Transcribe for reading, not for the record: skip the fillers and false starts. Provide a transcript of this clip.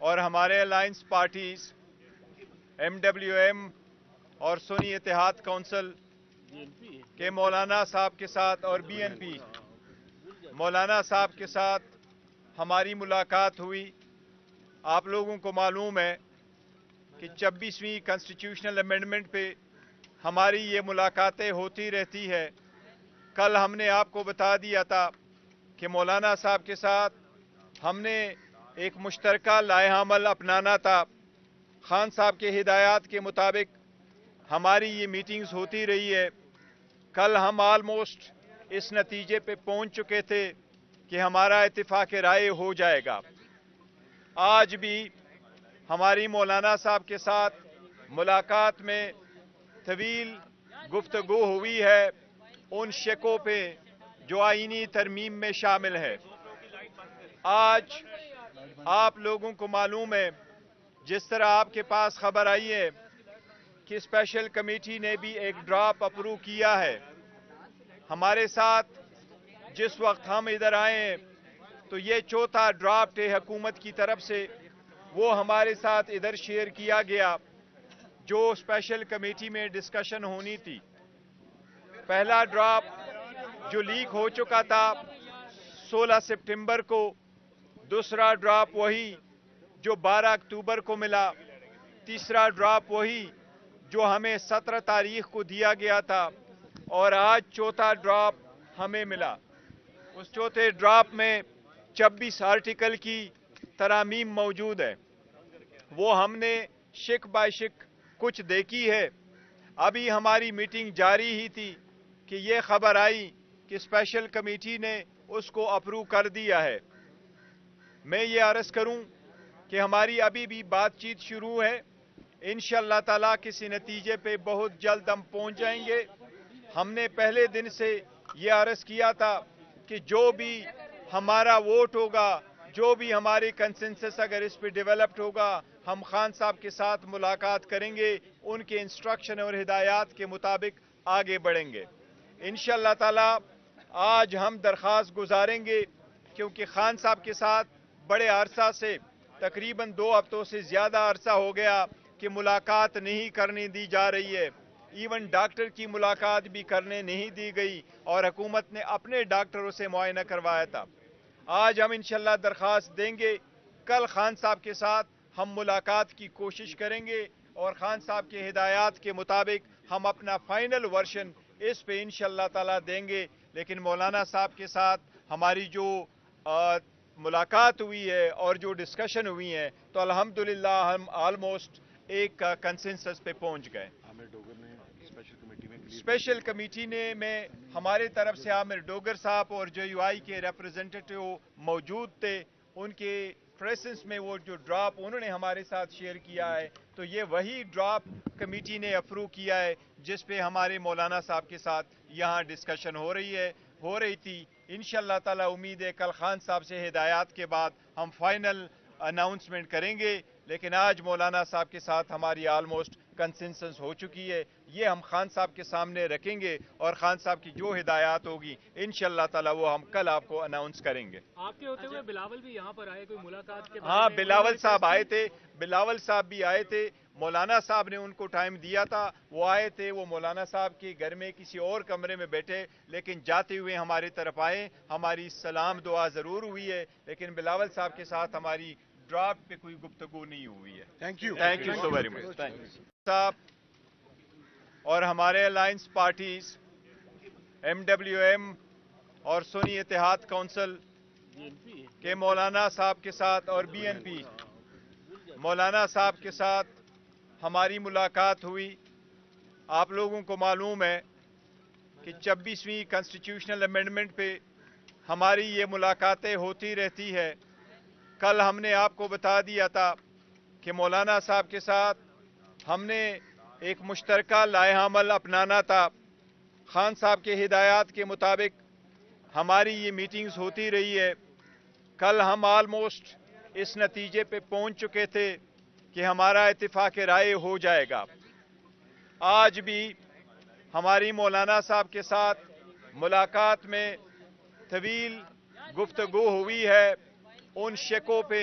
اور ہمارے alliance parties MWM اور سنی اتحاد کونسل کے مولانا صاحب کے ساتھ اور BNP مولانا صاحب کے ساتھ ہماری ملاقات ہوئی. آپ لوگوں کو معلوم ہے کہ 26ویں کانسٹیٹیوشنل امینڈمنٹ پہ ہماری یہ ملاقاتیں ہوتی رہتی ہے. کل ہم نے آپ کو بتا دیا تھا کہ مولانا صاحب کے ساتھ ہم نے ایک مشترکہ لائحہ عمل اپنانا تھا. خان صاحب کے ہدایات کے مطابق ہماری یہ میٹنگز ہوتی رہی ہے. کل ہم آلموسٹ اس نتیجے پہ پہنچ چکے تھے کہ ہمارا اتفاق رائے ہو جائے گا. آج بھی ہماری مولانا صاحب کے ساتھ ملاقات میں طویل گفتگو ہوئی ہے ان شقوں پہ جو آئینی ترمیم میں شامل ہے. آج آپ لوگوں کو معلوم ہے، جس طرح آپ کے پاس خبر آئی ہے کہ اسپیشل کمیٹی نے بھی ایک ڈراپ اپروو کیا ہے. ہمارے ساتھ جس وقت ہم ادھر آئے ہیں تو یہ چوتھا ڈرافٹ ہے حکومت کی طرف سے، وہ ہمارے ساتھ ادھر شیئر کیا گیا جو اسپیشل کمیٹی میں ڈسکشن ہونی تھی. پہلا ڈرافٹ جو لیک ہو چکا تھا 16 سپٹمبر کو، دوسرا ڈرافٹ وہی جو 12 اکتوبر کو ملا، تیسرا ڈرافٹ وہی جو ہمیں 17 تاریخ کو دیا گیا تھا، اور آج چوتھا ڈرافٹ ہمیں ملا. اس چوتھے ڈرافٹ میں 26 آرٹیکل کی ترامیم موجود ہے. وہ ہم نے شک بائی شک کچھ دیکھی ہے. ابھی ہماری میٹنگ جاری ہی تھی کہ یہ خبر آئی کہ اسپیشل کمیٹی نے اس کو اپروو کر دیا ہے. میں یہ عرض کروں کہ ہماری ابھی بھی بات چیت شروع ہے. انشاءاللہ تعالیٰ کسی نتیجے پہ بہت جلد ہم پہنچ جائیں گے. ہم نے پہلے دن سے یہ عرض کیا تھا کہ جو بھی ہمارا ووٹ ہوگا، جو بھی ہماری کنسنسس اگر اس پہ ڈیولپڈ ہوگا، ہم خان صاحب کے ساتھ ملاقات کریں گے، ان کے انسٹرکشن اور ہدایات کے مطابق آگے بڑھیں گے. انشاءاللہ تعالیٰ آج ہم درخواست گزاریں گے، کیونکہ خان صاحب کے ساتھ بڑے عرصہ سے تقریباً 2 ہفتوں سے زیادہ عرصہ ہو گیا کہ ملاقات نہیں کرنے دی جا رہی ہے. ایون ڈاکٹر کی ملاقات بھی کرنے نہیں دی گئی اور حکومت نے اپنے ڈاکٹروں سے معائنہ کروایا تھا. آج ہم انشاءاللہ درخواست دیں گے. کل خان صاحب کے ساتھ ہم ملاقات کی کوشش کریں گے اور خان صاحب کے ہدایات کے مطابق ہم اپنا فائنل ورژن اس پہ انشاءاللہ تعالیٰ دیں گے. لیکن مولانا صاحب کے ساتھ ہماری جو ملاقات ہوئی ہے اور جو ڈسکشن ہوئی ہے تو الحمدللہ ہم آلموسٹ ایک کنسنسس پہ پہنچ گئے. اسپیشل کمیٹی میں ہمارے طرف سے عامر ڈوگر صاحب اور JUI کے ریپرزنٹیٹیو موجود تھے. ان کے پریسنس میں وہ جو ڈراپ انہوں نے ہمارے ساتھ شیئر کیا ہے تو یہ وہی ڈراپ کمیٹی نے اپروو کیا ہے جس پہ ہمارے مولانا صاحب کے ساتھ یہاں ڈسکشن ہو رہی تھی. انشاءاللہ تعالی امید ہے کل خان صاحب سے ہدایات کے بعد ہم فائنل اناؤنسمنٹ کریں گے. لیکن آج مولانا صاحب کے ساتھ ہماری آلموسٹ کنسنسس ہو چکی ہے. یہ ہم خان صاحب کے سامنے رکھیں گے اور خان صاحب کی جو ہدایات ہوگی انشاءاللہ تعالی وہ ہم کل آپ کو اناؤنس کریں گے. آپ کے ہوتے ہوئے بلاول بھی یہاں پر آئے، کوئی ملاقات کے بارے ہاں میں؟ بلاول صاحب آئے تھے، بلاول صاحب بھی آئے تھے. مولانا صاحب نے ان کو ٹائم دیا تھا، وہ آئے تھے. وہ مولانا صاحب کے گھر میں کسی اور کمرے میں بیٹھے، لیکن جاتے ہوئے ہماری طرف آئے. ہماری سلام دعا ضرور ہوئی ہے، لیکن بلاول صاحب کے ساتھ ہماری ڈرافٹ پہ کوئی گفتگو نہیں ہوئی ہے. Thank you so very much صاحب. اور ہمارے الائنس پارٹیز MWM اور سنی اتحاد کونسل کے مولانا صاحب کے ساتھ اور BNP مولانا صاحب کے ساتھ ہماری ملاقات ہوئی. آپ لوگوں کو معلوم ہے کہ 26ویں کانسٹیٹیوشنل امینڈمنٹ پہ ہماری یہ ملاقاتیں ہوتی رہتی ہے. کل ہم نے آپ کو بتا دیا تھا کہ مولانا صاحب کے ساتھ ہم نے ایک مشترکہ لائحہ عمل اپنانا تھا. خان صاحب کے ہدایات کے مطابق ہماری یہ میٹنگز ہوتی رہی ہے. کل ہم آلموسٹ اس نتیجے پہ پہنچ چکے تھے کہ ہمارا اتفاق رائے ہو جائے گا. آج بھی ہماری مولانا صاحب کے ساتھ ملاقات میں طویل گفتگو ہوئی ہے ان شقوں پہ